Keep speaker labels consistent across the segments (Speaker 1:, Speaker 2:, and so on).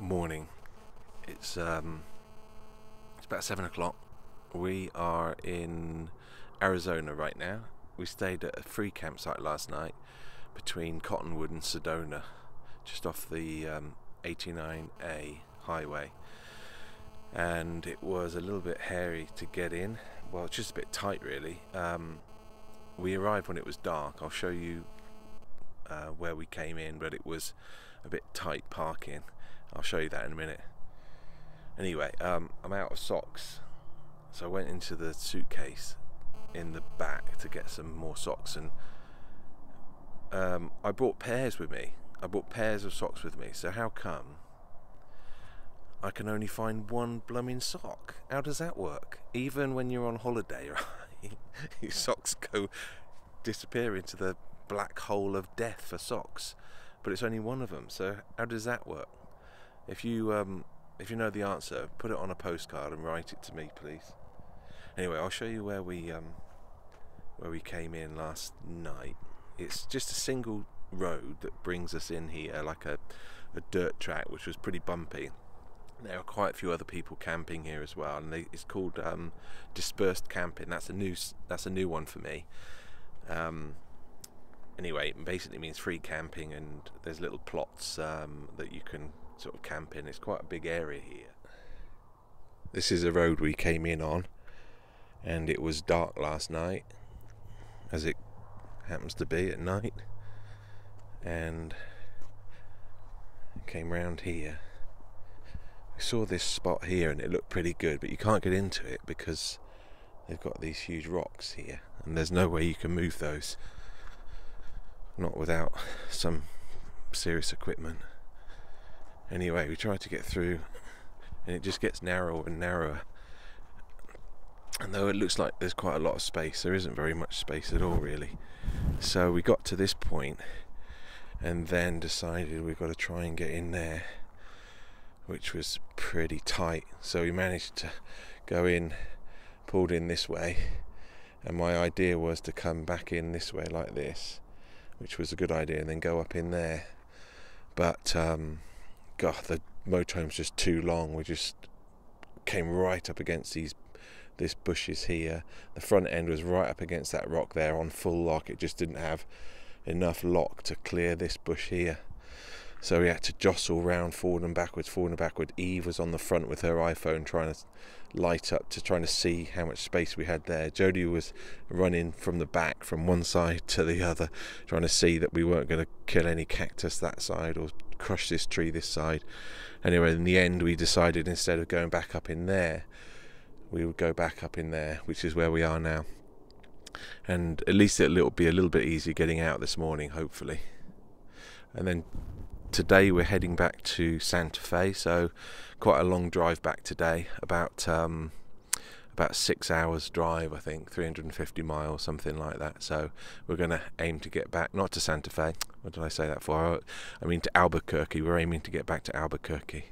Speaker 1: Morning. It's about 7 o'clock. We are in Arizona right now. We stayed at a free campsite last night between Cottonwood and Sedona, just off the 89A highway, and it was a little bit hairy to get in. Well, it's just a bit tight really. We arrived when it was dark. I'll show you where we came in, but it was a bit tight parking. I'll show you that in a minute. Anyway, I'm out of socks, so I went into the suitcase in the back to get some more socks, and I brought pairs with me. I brought pairs of socks with me. So how come I can only find one blooming sock? How does that work? Even when you're on holiday, right? Your socks go disappear into the black hole of death for socks, but it's only one of them. So how does that work? If you know the answer, put it on a postcard and write it to me, please. Anyway, I'll show you where we came in last night. It's just a single road that brings us in here, like a dirt track, which was pretty bumpy. There are quite a few other people camping here as well, and it's called dispersed camping. That's a new one for me. Anyway, it basically means free camping, and there's little plots that you can sort of camp in. It's quite a big area here. This is a road we came in on, and it was dark last night, as it happens to be at night, and came round here. We saw this spot here and it looked pretty good, but you can't get into it because they've got these huge rocks here, and there's no way you can move those, not without some serious equipment. Anyway, we tried to get through, and it just gets narrower and narrower. And though it looks like there's quite a lot of space, there isn't very much space at all really. So we got to this point and then decided we've got to try and get in there, which was pretty tight. So we managed to go in, pulled in this way, and my idea was to come back in this way like this, which was a good idea, and then go up in there. But God, the motorhome's just too long. We just came right up against this bushes here. The front end was right up against that rock there on full lock. It just didn't have enough lock to clear this bush here. So we had to jostle round forward and backward. Eve was on the front with her iPhone trying to light up, trying to see how much space we had there. Jodie was running from the back from one side to the other, trying to see that we weren't going to kill any cactus that side or crush this tree this side. Anyway, in the end we decided instead of going back up in there, we would go back up in there, which is where we are now. And at least it'll be a little bit easier getting out this morning, hopefully. And then today we're heading back to Santa Fe, so quite a long drive back today, about 6 hours drive, I think, 350 miles, something like that. So we're going to aim to get back, not to Santa Fe, what did I say that for? I mean to Albuquerque. We're aiming to get back to Albuquerque.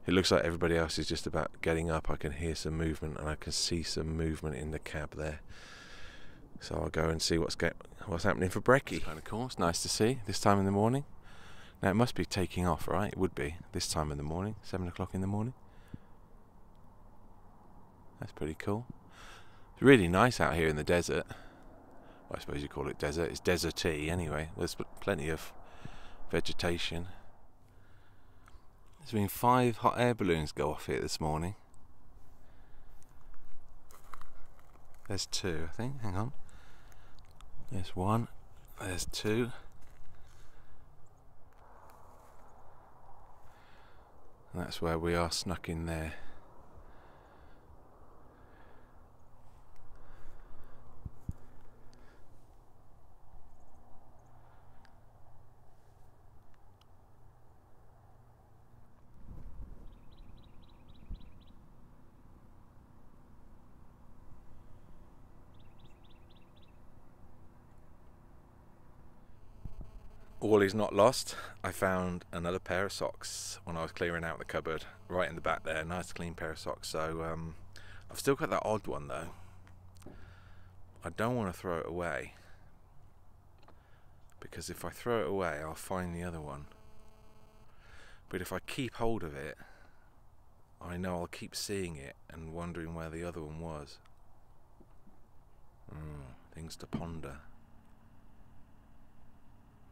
Speaker 1: It looks like everybody else is just about getting up. I can hear some movement, and I can see some movement in the cab there. So I'll go and see what's happening for brekkie. It's kind of cool. It's nice to see this time in the morning. Now it must be taking off, right? It would be this time in the morning, 7 o'clock in the morning. That's pretty cool. It's really nice out here in the desert. Well, I suppose you call it desert. It's deserty anyway. There's plenty of vegetation. There's been 5 hot air balloons go off here this morning. There's 2, I think. Hang on. There's 1. There's 2. And that's where we are, snuck in there. All is not lost. I found another pair of socks when I was clearing out the cupboard, right in the back there. Nice clean pair of socks. So I've still got that odd one though. I don't want to throw it away, because if I throw it away I'll find the other one. But if I keep hold of it, I know I'll keep seeing it and wondering where the other one was. Things to ponder.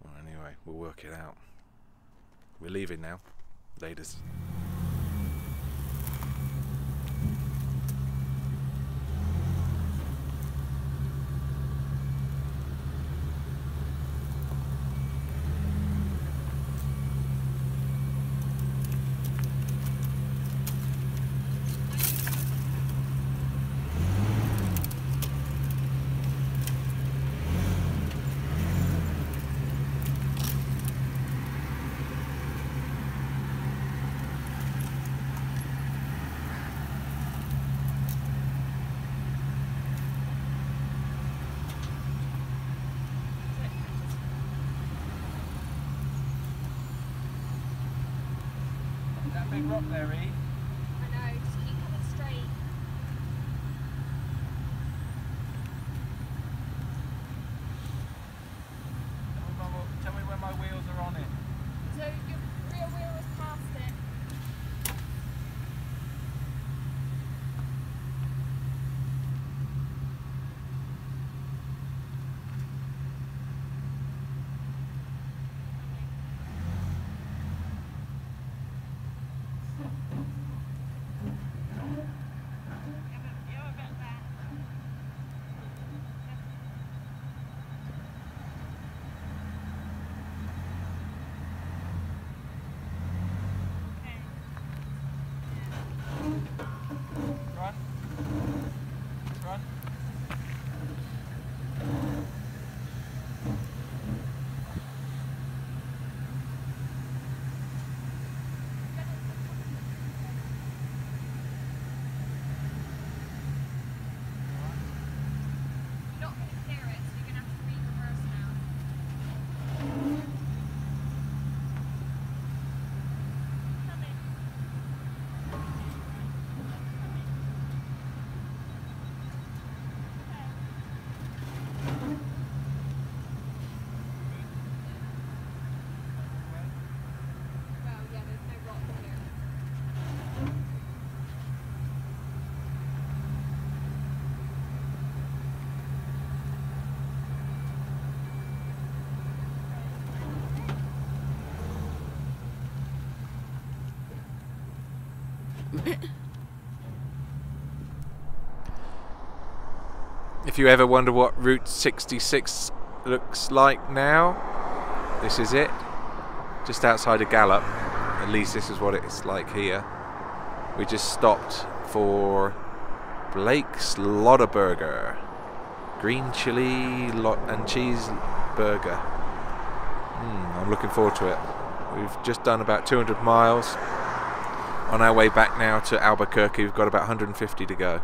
Speaker 1: Well, anyway, we'll work it out. We're leaving now. Laters. That big rock there, E?
Speaker 2: I know, just keep coming straight.
Speaker 1: Tell me when my wheels are on it.
Speaker 2: So your rear wheel is past it.
Speaker 1: If you ever wonder what Route 66 looks like now, this is it. Just outside of Gallup. At least this is what it's like here. We just stopped for Blake's Lottaburger. Green chili and cheese burger. I'm looking forward to it. We've just done about 200 miles. On our way back now to Albuquerque, we've got about 150 to go.